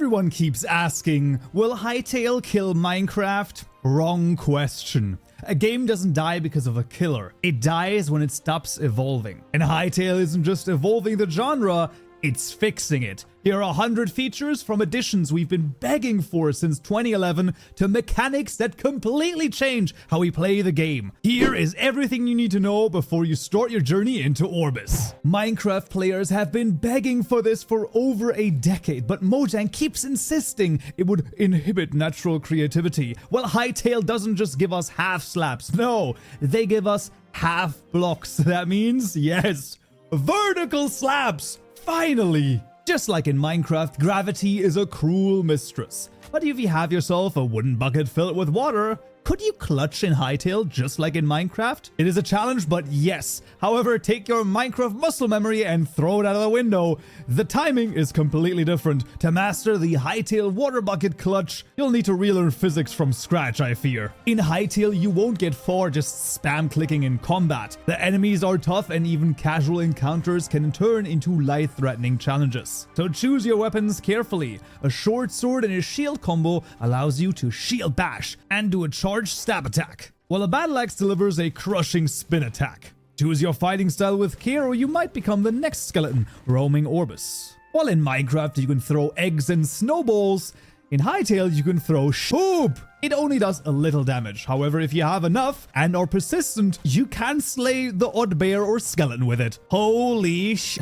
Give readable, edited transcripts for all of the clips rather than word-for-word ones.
Everyone keeps asking, will Hytale kill Minecraft? Wrong question. A game doesn't die because of a killer. It dies when it stops evolving. And Hytale isn't just evolving the genre, it's fixing it. Here are 100 features from additions we've been begging for since 2011 to mechanics that completely change how we play the game. Here is everything you need to know before you start your journey into Orbis. Minecraft players have been begging for this for over a decade, but Mojang keeps insisting it would inhibit natural creativity. Well, Hytale doesn't just give us half slabs, no, they give us half blocks. That means, yes, vertical slabs. Finally! Just like in Minecraft, gravity is a cruel mistress. But if you have yourself a wooden bucket filled with water, could you clutch in Hytale just like in Minecraft? It is a challenge, but yes. However, take your Minecraft muscle memory and throw it out of the window. The timing is completely different. To master the Hytale water bucket clutch, you'll need to relearn physics from scratch, I fear. In Hytale, you won't get far just spam clicking in combat. The enemies are tough and even casual encounters can turn into life-threatening challenges. So choose your weapons carefully. A short sword and a shield combo allows you to shield bash and do a charge stab attack, while a battle axe delivers a crushing spin attack. Choose your fighting style with care or you might become the next skeleton roaming Orbis. While in Minecraft you can throw eggs and snowballs, in Hytale you can throw poop. It only does a little damage. However, if you have enough and are persistent, you can slay the odd bear or skeleton with it. Holy sh...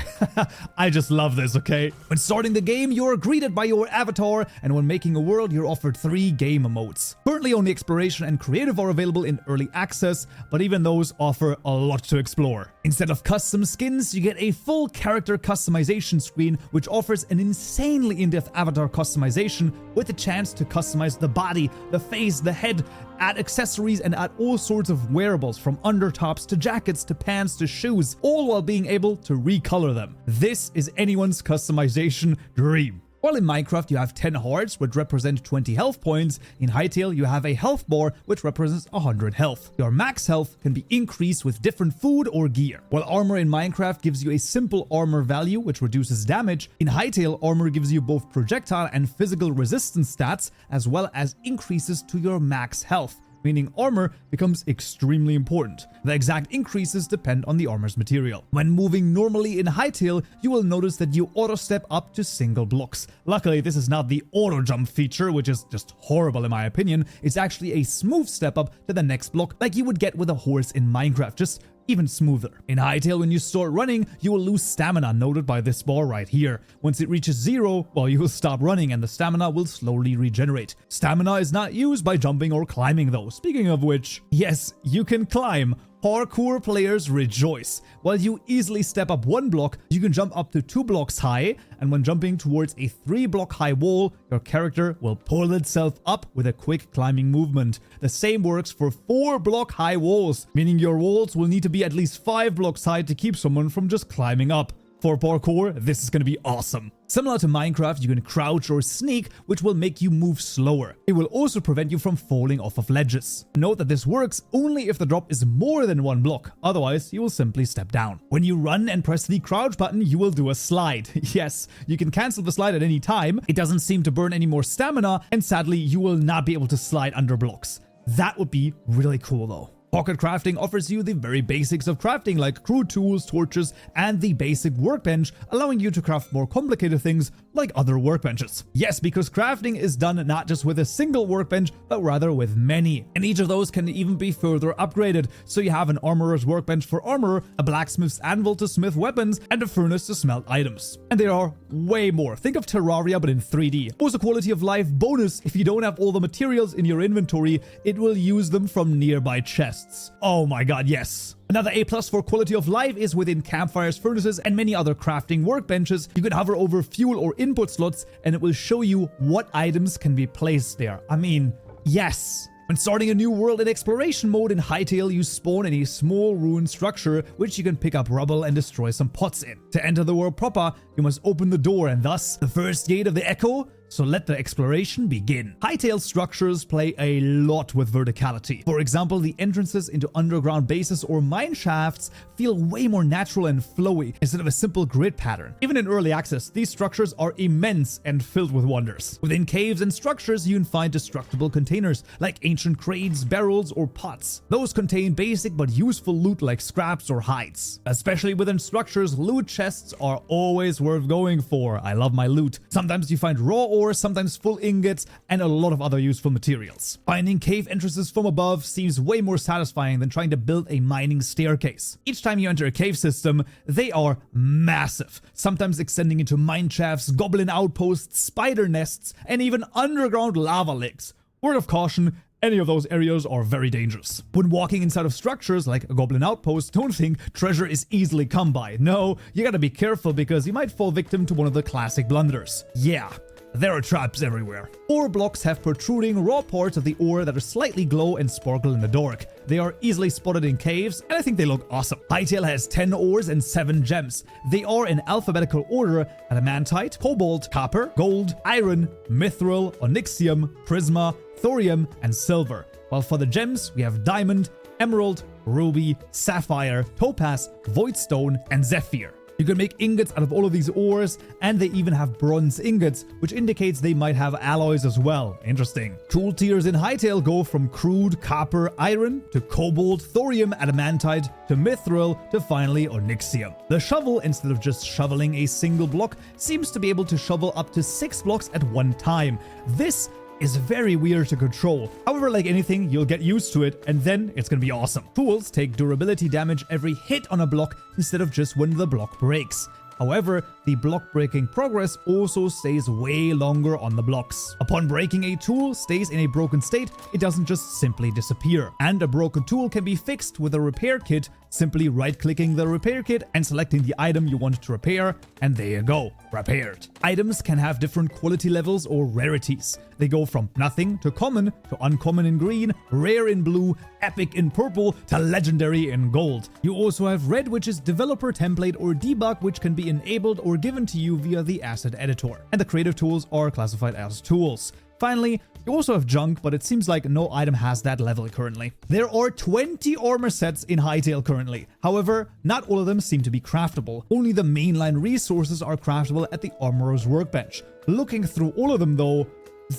I just love this, okay? When starting the game, you're greeted by your avatar, and when making a world, you're offered 3 game modes. Currently, only Exploration and Creative are available in early access, but even those offer a lot to explore. Instead of custom skins, you get a full character customization screen, which offers an insanely in-depth avatar customization with the chance to customize the body, the face, the head, add accessories, and add all sorts of wearables from undertops to jackets to pants to shoes, all while being able to recolor them. This is anyone's customization dream. While in Minecraft you have 10 hearts, which represent 20 health points, in Hytale you have a health bar, which represents 100 health. Your max health can be increased with different food or gear. While armor in Minecraft gives you a simple armor value, which reduces damage, in Hytale armor gives you both projectile and physical resistance stats, as well as increases to your max health, meaning armor becomes extremely important. The exact increases depend on the armor's material. When moving normally in Hytale, you will notice that you auto-step up to single blocks. Luckily, this is not the auto-jump feature, which is just horrible in my opinion. It's actually a smooth step up to the next block like you would get with a horse in Minecraft, just even smoother. In Hytale, when you start running, you will lose stamina, noted by this bar right here. Once it reaches 0, well, you will stop running and the stamina will slowly regenerate. Stamina is not used by jumping or climbing though. Speaking of which, yes, you can climb. Parkour players rejoice. While you easily step up 1 block, you can jump up to 2 blocks high, and when jumping towards a 3 block high wall, your character will pull itself up with a quick climbing movement. The same works for 4 block high walls, meaning your walls will need to be at least 5 blocks high to keep someone from just climbing up. For parkour, this is going to be awesome. Similar to Minecraft, you can crouch or sneak, which will make you move slower. It will also prevent you from falling off of ledges. Note that this works only if the drop is more than 1 block, otherwise you will simply step down. When you run and press the crouch button, you will do a slide. Yes, you can cancel the slide at any time. It doesn't seem to burn any more stamina, and sadly, you will not be able to slide under blocks. That would be really cool though. Pocket crafting offers you the very basics of crafting like crude tools, torches, and the basic workbench, allowing you to craft more complicated things like other workbenches. Yes, because crafting is done not just with a single workbench, but rather with many. And each of those can even be further upgraded. So you have an armorer's workbench for armor, a blacksmith's anvil to smith weapons, and a furnace to smelt items. And there are way more. Think of Terraria but in 3D. Also quality of life bonus, if you don't have all the materials in your inventory, it will use them from nearby chests. Oh my god, yes. Another A+ for quality of life is within campfires, furnaces, and many other crafting workbenches. You can hover over fuel or input slots and it will show you what items can be placed there. I mean, yes. When starting a new world in exploration mode in Hytale, you spawn in a small ruined structure which you can pick up rubble and destroy some pots in. To enter the world proper, you must open the door and thus the first gate of the Echo So let the exploration begin. Hytale structures play a lot with verticality. For example, the entrances into underground bases or mine shafts feel way more natural and flowy instead of a simple grid pattern. Even in early access, these structures are immense and filled with wonders. Within caves and structures, you can find destructible containers like ancient crates, barrels, or pots. Those contain basic but useful loot like scraps or hides. Especially within structures, loot chests are always worth going for. I love my loot. Sometimes you find raw ore, sometimes full ingots, and a lot of other useful materials. Finding cave entrances from above seems way more satisfying than trying to build a mining staircase. Each time you enter a cave system, they are massive, sometimes extending into mine shafts, goblin outposts, spider nests, and even underground lava lakes. Word of caution, any of those areas are very dangerous. When walking inside of structures like a goblin outpost, don't think treasure is easily come by. No, you gotta be careful because you might fall victim to one of the classic blunders. Yeah, there are traps everywhere. Ore blocks have protruding raw parts of the ore that are slightly glow and sparkle in the dark. They are easily spotted in caves, and I think they look awesome. Hytale has 10 ores and 7 gems. They are in alphabetical order: adamantite, cobalt, copper, gold, iron, mithril, onyxium, prisma, thorium, and silver. While for the gems, we have diamond, emerald, ruby, sapphire, topaz, voidstone, and zephyr. You can make ingots out of all of these ores, and they even have bronze ingots, which indicates they might have alloys as well. Interesting. Tool tiers in Hytale go from crude copper, iron, to cobalt, thorium, adamantite, to mithril, to finally onyxium. The shovel, instead of just shoveling a single block, seems to be able to shovel up to 6 blocks at one time. This is very weird to control. However, like anything, you'll get used to it, and then it's gonna be awesome. Tools take durability damage every hit on a block instead of just when the block breaks. However, the block breaking progress also stays way longer on the blocks. Upon breaking, a tool stays in a broken state. It doesn't just simply disappear. And a broken tool can be fixed with a repair kit, simply right-clicking the repair kit and selecting the item you want to repair, and there you go, repaired. Items can have different quality levels or rarities. They go from nothing to common, to uncommon in green, rare in blue, epic in purple, to legendary in gold. You also have red, which is developer template or debug, which can be enabled or given to you via the asset editor. And the creative tools are classified as tools. Finally, you also have junk, but it seems like no item has that level currently. There are 20 armor sets in Hytale currently. However, not all of them seem to be craftable. Only the mainline resources are craftable at the armorer's workbench. Looking through all of them though,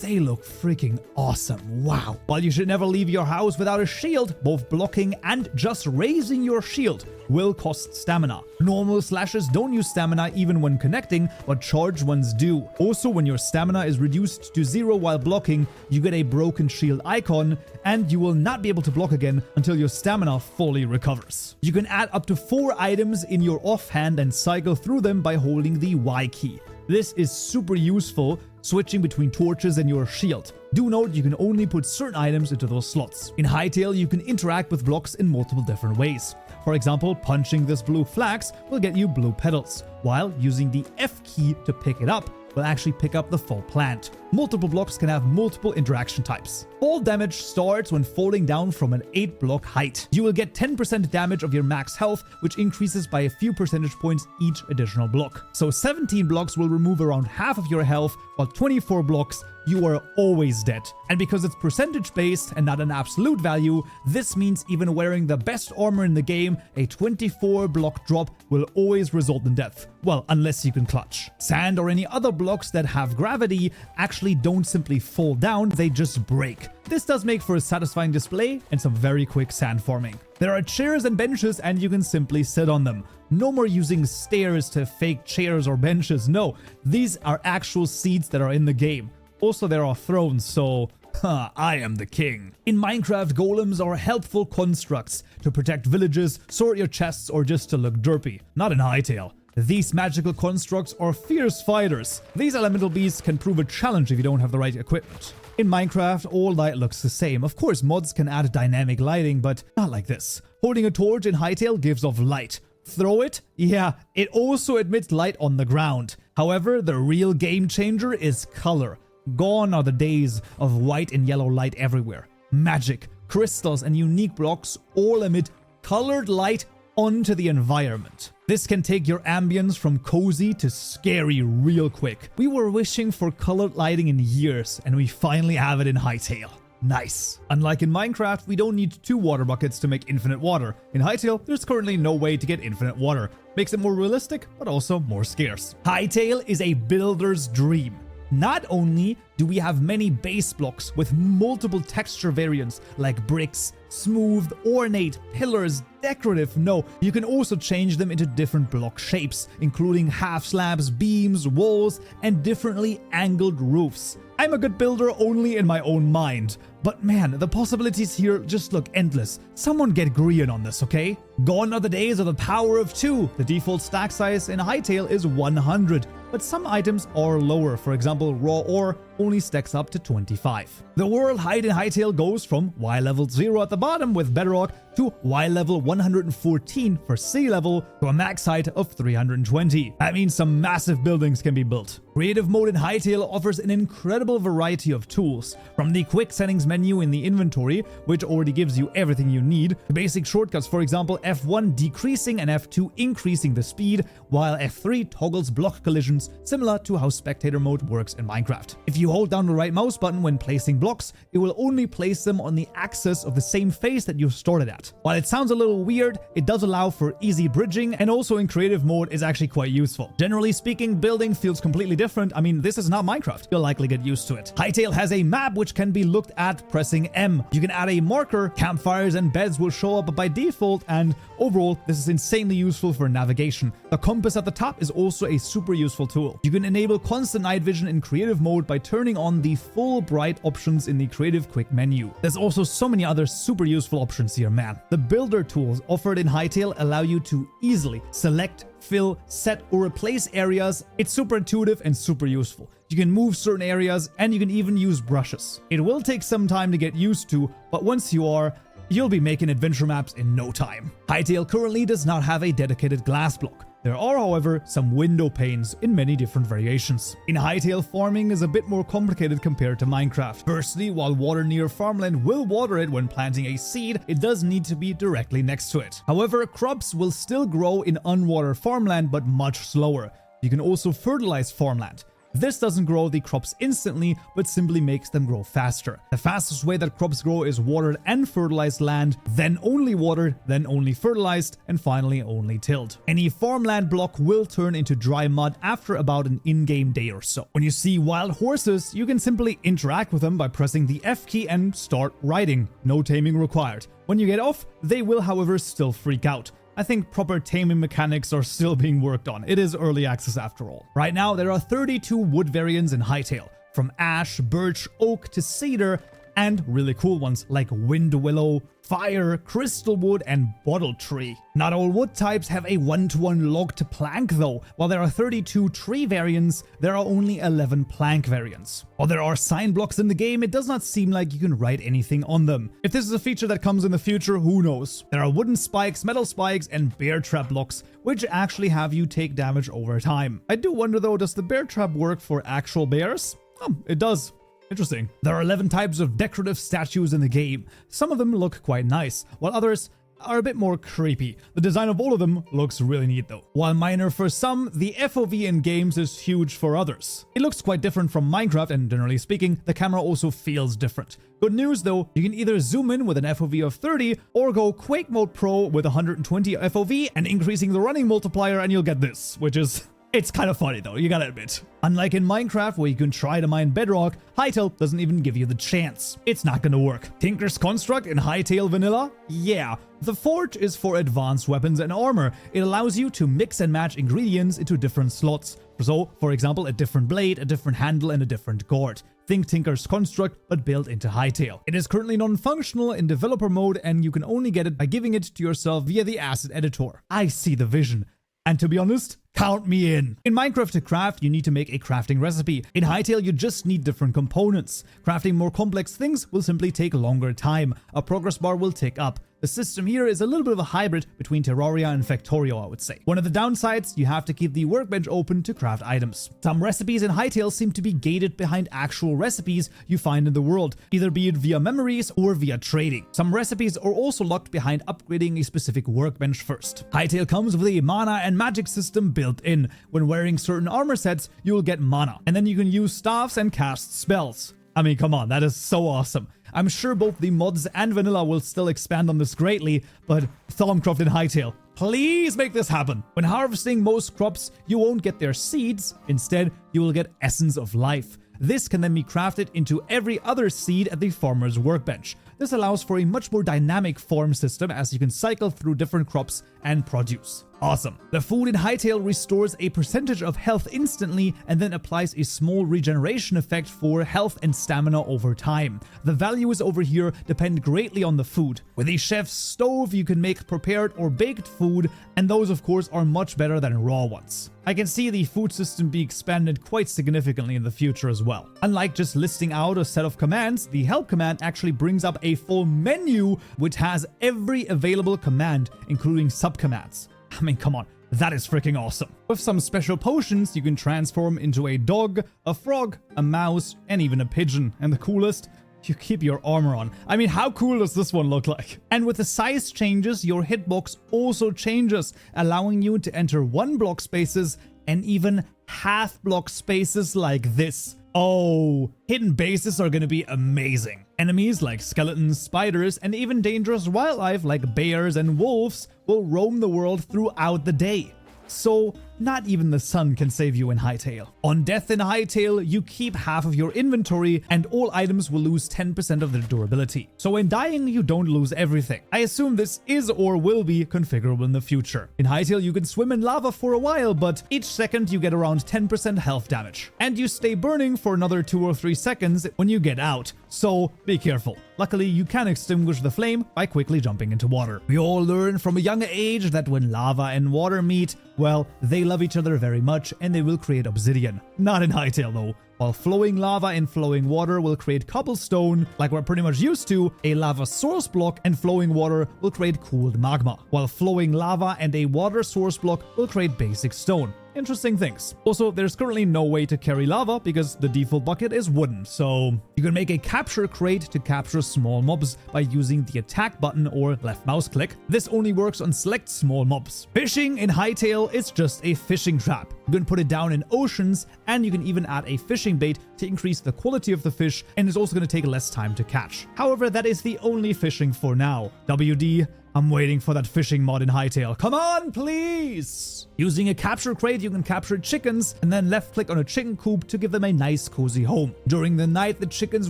they look freaking awesome. Wow. While you should never leave your house without a shield, both blocking and just raising your shield will cost stamina. Normal slashes don't use stamina even when connecting, but charged ones do. Also, when your stamina is reduced to 0 while blocking, you get a broken shield icon, and you will not be able to block again until your stamina fully recovers. You can add up to 4 items in your offhand and cycle through them by holding the Y key. This is super useful, switching between torches and your shield. Do note you can only put certain items into those slots. In Hytale, you can interact with blocks in multiple different ways. For example, punching this blue flax will get you blue petals, while using the F key to pick it up will actually pick up the full plant. Multiple blocks can have multiple interaction types. Fall damage starts when falling down from an 8-block height. You will get 10% damage of your max health, which increases by a few percentage points each additional block. So 17 blocks will remove around half of your health, while 24 blocks, you are always dead. And because it's percentage based and not an absolute value, this means even wearing the best armor in the game, a 24 block drop will always result in death. Well, unless you can clutch. Sand or any other blocks that have gravity actually don't simply fall down, they just break. This does make for a satisfying display and some very quick sand farming. There are chairs and benches and you can simply sit on them. No more using stairs to fake chairs or benches. No, these are actual seats that are in the game. Also, there are thrones, so I am the king. In Minecraft, golems are helpful constructs to protect villages, sort your chests, or just to look derpy. Not in Hytale. These magical constructs are fierce fighters. These elemental beasts can prove a challenge if you don't have the right equipment. In Minecraft, all light looks the same. Of course, mods can add dynamic lighting, but not like this. Holding a torch in Hytale gives off light. Throw it? Yeah, it also emits light on the ground. However, the real game changer is color. Gone are the days of white and yellow light everywhere. Magic, crystals, and unique blocks all emit colored light onto the environment. This can take your ambience from cozy to scary real quick. We were wishing for colored lighting in years, and we finally have it in Hytale. Nice. Unlike in Minecraft, we don't need 2 water buckets to make infinite water. In Hytale, there's currently no way to get infinite water. Makes it more realistic, but also more scarce. Hytale is a builder's dream. Not only do we have many base blocks with multiple texture variants like bricks, smooth, ornate, pillars, decorative, no, you can also change them into different block shapes, including half slabs, beams, walls, and differently angled roofs. I'm a good builder only in my own mind, but man, the possibilities here just look endless. Someone get green on this, okay? Gone are the days of the power of 2. The default stack size in Hytale is 100, but some items are lower. For example, raw ore only stacks up to 25. The world height in Hytale goes from Y level 0 at the bottom with bedrock to Y level 114 for sea level to a max height of 320. That means some massive buildings can be built. Creative mode in Hytale offers an incredible variety of tools, from the quick settings menu in the inventory, which already gives you everything you need, to basic shortcuts, for example F1 decreasing and F2 increasing the speed, while F3 toggles block collisions, similar to how spectator mode works in Minecraft. If you hold down the right mouse button when placing blocks, it will only place them on the axis of the same face that you started at. While it sounds a little weird, it does allow for easy bridging, and also in creative mode is actually quite useful. Generally speaking, building feels completely different. I mean, this is not Minecraft. You'll likely get used to it. Hytale has a map which can be looked at pressing M. You can add a marker, campfires and beds will show up by default, and overall, this is insanely useful for navigation. The compass at the top is also a super useful tool. You can enable constant night vision in creative mode by turning on the full bright options in the creative quick menu. There's also so many other super useful options here, man. The builder tools offered in Hytale allow you to easily select, fill, set, or replace areas. It's super intuitive and super useful. You can move certain areas, and you can even use brushes. It will take some time to get used to, but once you are, you'll be making adventure maps in no time. Hytale currently does not have a dedicated glass block. There are, however, some window panes in many different variations. In Hytale, farming is a bit more complicated compared to Minecraft. Firstly, while water near farmland will water it when planting a seed, it does need to be directly next to it. However, crops will still grow in unwatered farmland, but much slower. You can also fertilize farmland. This doesn't grow the crops instantly, but simply makes them grow faster. The fastest way that crops grow is watered and fertilized land, then only watered, then only fertilized, and finally only tilled. Any farmland block will turn into dry mud after about an in-game day or so. When you see wild horses, you can simply interact with them by pressing the F key and start riding. No taming required. When you get off, they will, however, still freak out. I think proper taming mechanics are still being worked on. It is early access after all. Right now, there are 32 wood variants in Hytale, from ash, birch, oak to cedar, and really cool ones like wind willow, fire, crystal wood, and bottle tree. Not all wood types have a 1-to-1 log to plank though. While there are 32 tree variants, there are only 11 plank variants. While there are sign blocks in the game, it does not seem like you can write anything on them. If this is a feature that comes in the future, who knows? There are wooden spikes, metal spikes, and bear trap blocks, which actually have you take damage over time. I do wonder though, does the bear trap work for actual bears? Oh, it does. Interesting. There are 11 types of decorative statues in the game. Some of them look quite nice, while others are a bit more creepy. The design of all of them looks really neat though. While minor for some, the FOV in games is huge for others. It looks quite different from Minecraft, and generally speaking, the camera also feels different. Good news though, you can either zoom in with an FOV of 30 or go Quake Mode Pro with 120 FOV and increasing the running multiplier, and you'll get this, which is... It's kind of funny though, you gotta admit. Unlike in Minecraft, where you can try to mine bedrock, Hytale doesn't even give you the chance. It's not gonna work. Tinker's Construct in Hytale Vanilla? Yeah. The Forge is for advanced weapons and armor. It allows you to mix and match ingredients into different slots. So, for example, a different blade, a different handle, and a different guard. Think Tinker's Construct, but built into Hytale. It is currently non-functional in developer mode, and you can only get it by giving it to yourself via the asset editor. I see the vision. And to be honest, Count me in. In Minecraft to craft, you need to make a crafting recipe. In Hytale, you just need different components. Crafting more complex things will simply take longer time. A progress bar will tick up. The system here is a little bit of a hybrid between Terraria and Factorio, I would say. One of the downsides, you have to keep the workbench open to craft items. Some recipes in Hytale seem to be gated behind actual recipes you find in the world, either be it via memories or via trading. Some recipes are also locked behind upgrading a specific workbench first. Hytale comes with a mana and magic system built in. When wearing certain armor sets, you will get mana, and then you can use staffs and cast spells. I mean, come on, that is so awesome. I'm sure both the mods and vanilla will still expand on this greatly, but Thaumcroft and Hytale, please make this happen. When harvesting most crops, you won't get their seeds. Instead, you will get Essence of Life. This can then be crafted into every other seed at the farmer's workbench. This allows for a much more dynamic farm system as you can cycle through different crops and produce. Awesome. The food in Hytale restores a percentage of health instantly and then applies a small regeneration effect for health and stamina over time. The values over here depend greatly on the food. With a chef's stove, you can make prepared or baked food, and those of course are much better than raw ones. I can see the food system be expanded quite significantly in the future as well. Unlike just listing out a set of commands, the help command actually brings up a full menu which has every available command, including subcommands. I mean, come on, that is freaking awesome. With some special potions, you can transform into a dog, a frog, a mouse, and even a pigeon. And the coolest, you keep your armor on. I mean, how cool does this one look like? And with the size changes, your hitbox also changes, allowing you to enter 1 block spaces and even half block spaces like this. Oh, hidden bases are gonna be amazing. Enemies like skeletons, spiders, and even dangerous wildlife like bears and wolves will roam the world throughout the day. So, not even the sun can save you in Hytale. On death in Hytale, you keep half of your inventory and all items will lose 10% of their durability. So when dying, you don't lose everything. I assume this is or will be configurable in the future. In Hytale, you can swim in lava for a while, but each second you get around 10% health damage. And you stay burning for another 2 or 3 seconds when you get out, so be careful. Luckily, you can extinguish the flame by quickly jumping into water. We all learn from a young age that when lava and water meet, well, they love each other very much and they will create obsidian. Not in Hytale though. While flowing lava and flowing water will create cobblestone, like we're pretty much used to, a lava source block and flowing water will create cooled magma, while flowing lava and a water source block will create basic stone. Interesting things. Also, there's currently no way to carry lava because the default bucket is wooden, so you can make a capture crate to capture small mobs by using the attack button or left mouse click. This only works on select small mobs. Fishing in Hytale is just a fishing trap. You can put it down in oceans, and you can even add a fishing bait to increase the quality of the fish, and it's also going to take less time to catch. However, that is the only fishing for now. WD, I'm waiting for that fishing mod in Hytale. Come on, please! Using a capture crate, you can capture chickens and then left click on a chicken coop to give them a nice cozy home. During the night, the chickens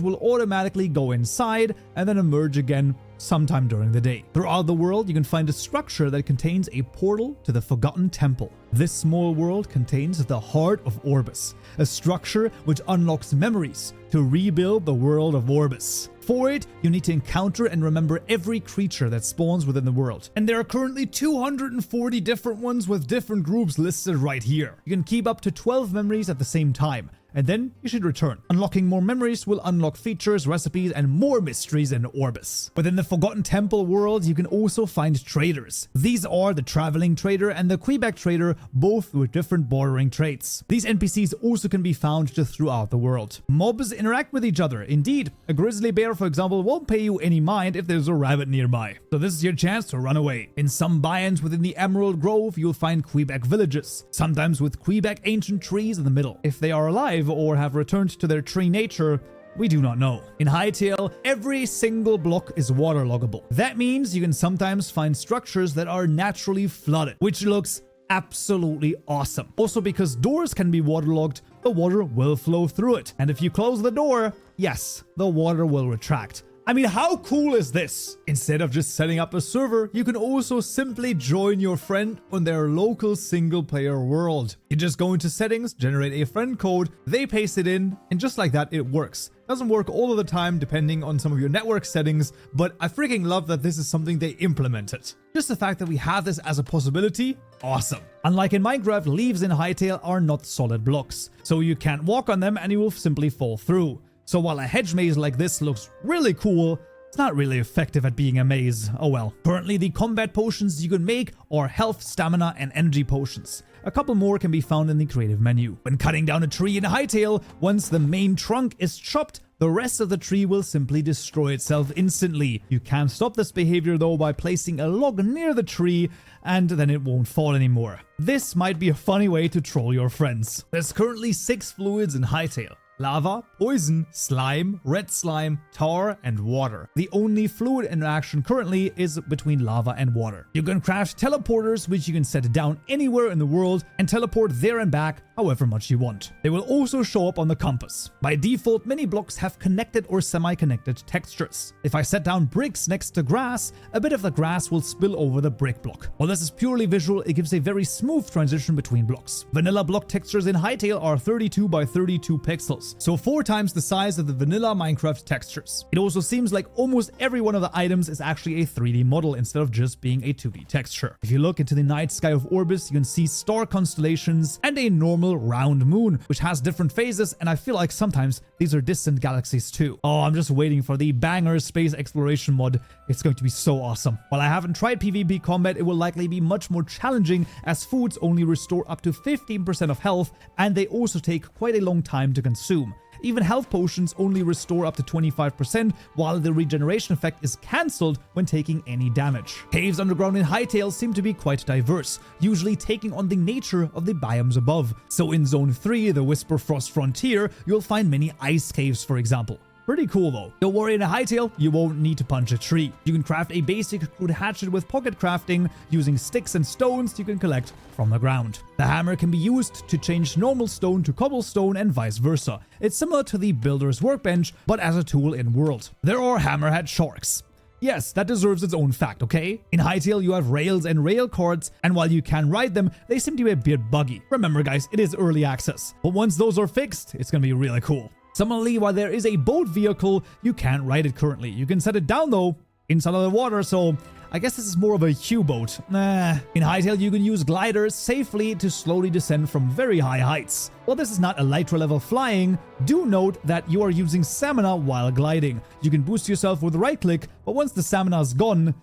will automatically go inside and then emerge again sometime during the day. Throughout the world, you can find a structure that contains a portal to the Forgotten Temple. This small world contains the heart of Orbis, a structure which unlocks memories to rebuild the world of Orbis. For it, you need to encounter and remember every creature that spawns within the world. And there are currently 240 different ones with different groups listed right here. You can keep up to 12 memories at the same time, and then you should return. Unlocking more memories will unlock features, recipes, and more mysteries in Orbis. Within the Forgotten Temple world, you can also find traders. These are the Traveling Trader and the Quebec Trader, both with different bordering traits. These NPCs also can be found just throughout the world. Mobs interact with each other. Indeed, a grizzly bear, for example, won't pay you any mind if there's a rabbit nearby. So this is your chance to run away. In some biomes within the Emerald Grove, you'll find Quebec villages, sometimes with Quebec ancient trees in the middle. If they are alive or have returned to their tree nature, we do not know. In Hytale, every single block is waterloggable. That means you can sometimes find structures that are naturally flooded, which looks absolutely awesome. Also, because doors can be waterlogged, the water will flow through it. And if you close the door, yes, the water will retract. I mean, how cool is this? Instead of just setting up a server, you can also simply join your friend on their local single-player world. You just go into settings, generate a friend code, they paste it in, and just like that, it works. Doesn't work all of the time depending on some of your network settings, but I freaking love that this is something they implemented. Just the fact that we have this as a possibility, awesome. Unlike in Minecraft, leaves in Hytale are not solid blocks, so you can't walk on them and you will simply fall through. So while a hedge maze like this looks really cool, it's not really effective at being a maze. Oh well. Currently, the combat potions you can make are health, stamina, and energy potions. A couple more can be found in the creative menu. When cutting down a tree in Hytale, once the main trunk is chopped, the rest of the tree will simply destroy itself instantly. You can stop this behavior though by placing a log near the tree, and then it won't fall anymore. This might be a funny way to troll your friends. There's currently 6 fluids in Hytale: lava, poison, slime, red slime, tar, and water. The only fluid interaction currently is between lava and water. You can craft teleporters, which you can set down anywhere in the world and teleport there and back however much you want. They will also show up on the compass. By default, many blocks have connected or semi-connected textures. If I set down bricks next to grass, a bit of the grass will spill over the brick block. While this is purely visual, it gives a very smooth transition between blocks. Vanilla block textures in Hytale are 32 by 32 pixels, so 4 times the size of the vanilla Minecraft textures. It also seems like almost every one of the items is actually a 3D model instead of just being a 2D texture. If you look into the night sky of Orbis, you can see star constellations and a normal round moon, which has different phases, and I feel like sometimes these are distant galaxies too. Oh, I'm just waiting for the banger space exploration mod. It's going to be so awesome. While I haven't tried PvP combat, it will likely be much more challenging as foods only restore up to 15% of health, and they also take quite a long time to consume. Even health potions only restore up to 25%, while the regeneration effect is cancelled when taking any damage. Caves underground in Hytale seem to be quite diverse, usually taking on the nature of the biomes above. So in Zone 3, the Whisper Frost Frontier, you'll find many ice caves, for example. Pretty cool though. Don't worry, in a Hytale, you won't need to punch a tree. You can craft a basic crude hatchet with pocket crafting using sticks and stones you can collect from the ground. The hammer can be used to change normal stone to cobblestone and vice versa. It's similar to the builder's workbench, but as a tool in world. There are hammerhead sharks. Yes, that deserves its own fact, okay? In Hytale, you have rails and rail carts, and while you can ride them, they seem to be a bit buggy. Remember guys, it is early access. But once those are fixed, it's gonna be really cool. Similarly, while there is a boat vehicle, you can't ride it currently. You can set it down though, inside of the water, so I guess this is more of a U-boat. Nah. In Hytale, you can use gliders safely to slowly descend from very high heights. While this is not elytra level flying, do note that you are using stamina while gliding. You can boost yourself with right click, but once the stamina is gone,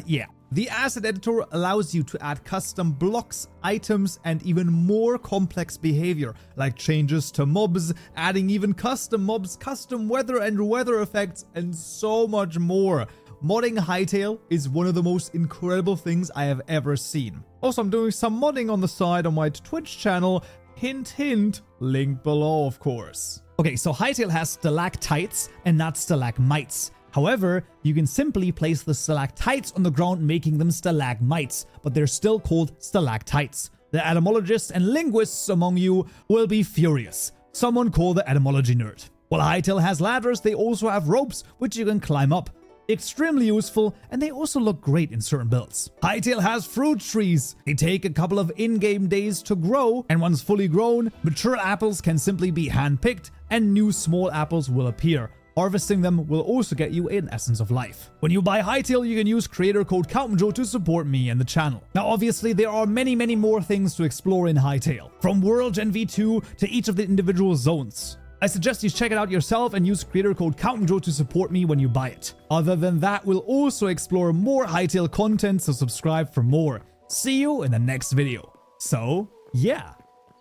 yeah. The asset editor allows you to add custom blocks, items, and even more complex behavior, like changes to mobs, adding even custom mobs, custom weather and weather effects, and so much more. Modding Hytale is one of the most incredible things I have ever seen. Also, I'm doing some modding on the side on my Twitch channel. Hint, hint, link below, of course. Okay, so Hytale has stalactites and not stalagmites. However, you can simply place the stalactites on the ground, making them stalagmites, but they're still called stalactites. The etymologists and linguists among you will be furious. Someone call the etymology nerd. While Hytale has ladders, they also have ropes, which you can climb up. Extremely useful, and they also look great in certain builds. Hytale has fruit trees. They take a couple of in-game days to grow, and once fully grown, mature apples can simply be hand-picked, and new small apples will appear. Harvesting them will also get you an essence of life. When you buy Hytale, you can use creator code Kaupenjoe to support me and the channel. Now obviously there are many more things to explore in Hytale, from World Gen V2 to each of the individual zones. I suggest you check it out yourself and use creator code Kaupenjoe to support me when you buy it. Other than that, we'll also explore more Hytale content, so subscribe for more. See you in the next video. So, yeah.